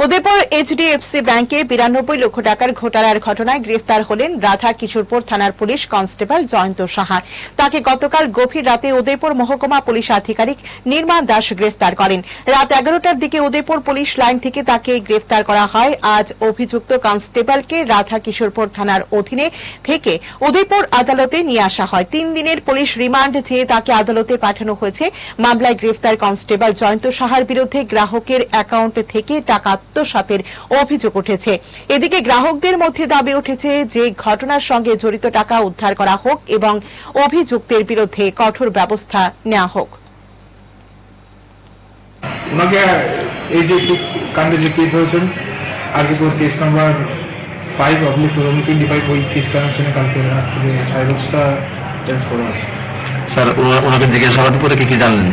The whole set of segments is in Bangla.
উদয়পুর এইচডিএফসি ব্যাংকে 92 লক্ষ টাকার ঘোটালার ঘটনায় গ্রেফতার হলেন রাধা কিশোরপুর থানার পুলিশ কনস্টেবল জয়ন্ত সাহা। তাকে গতকাল গভীর রাতে উদয়পুর মহকুমা পুলিশ আধিকারিক নির্মাণ দাস গ্রেফতার করেন। রাত 11টার দিকে উদয়পুর পুলিশ লাইন থেকে তাকে গ্রেফতার করা হয়। আজ অভিযুক্ত কনস্টেবলকে রাধা কিশোরপুর থানার অধীনে থেকে উদয়পুর আদালতে নিয়ে আসা হয়। 3 দিনের পুলিশ রিমান্ড চেয়ে তাকে আদালতে পাঠানো হয়েছে। মামলায় গ্রেফতার কনস্টেবল জয়ন্ত সাহার বিরুদ্ধে গ্রাহকের অ্যাকাউন্ট থেকে টাকা আত্মসাতের অভিযোগ উঠেছে। এদিকে গ্রাহকদের মধ্যে দাবি উঠেছে যে ঘটনার সঙ্গে জড়িত টাকা উদ্ধার করা হোক এবং অভিযুক্তের বিরুদ্ধে কঠোর ব্যবস্থা নেওয়া হোক। ওনাকে এই যে কাণ্ডে যে কেস হয়েছেন আগে তো কেস নাম্বার 5/2025 ওই কেস কানেকশনে কালকে রাত থেকে 10:30টা টেস্ট করা আছে। স্যার ওনাকে জিজ্ঞাসাবাদ করে কি জানলেন?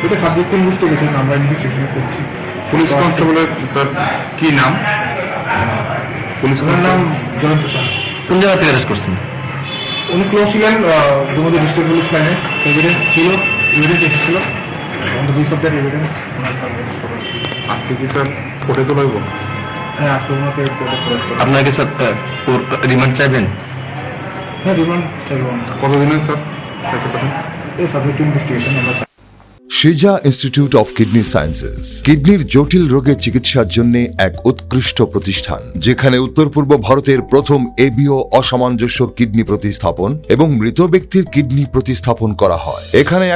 এটা সাবজেক্ট ইনভেস্টিগেশন, আমরা ইনভেস্টিগেশন করছি। পুলিশ কনস্টেবলের স্যার কি নাম? পুলিশ নাম জয়ন্ত সাহা। কোন জায়গা থেকে অ্যারেস্ট করছেন? উনি ক্লোজ ছিলেন ইতিমধ্যে ডিস্ট্রিক্ট পুলিশ লাইনে। এভিডেন্স এসেছিল এভিডেন্স আজকে কি স্যার কোর্টে তো লইব? হ্যাঁ, আজকে ওনাকে আপনাকে স্যার রিমান্ড চাইবেন? হ্যাঁ, রিমান্ড চাইব। কতদিনের স্যার চাইতে পারেন? এই সাবজেক্ট ইনভেস্টিগেশন আমরা শিজা ইনস্টিটিউট অফ কিডনি সায়েন্সেস কিডনির জটিল রোগের চিকিৎসার জন্য এক উৎকৃষ্ট প্রতিষ্ঠান, যেখানে উত্তর পূর্ব ভারতের প্রথম এবিও অসামঞ্জস্য কিডনি প্রতিস্থাপন এবং মৃত ব্যক্তির কিডনি প্রতিস্থাপন করা হয়। এখানে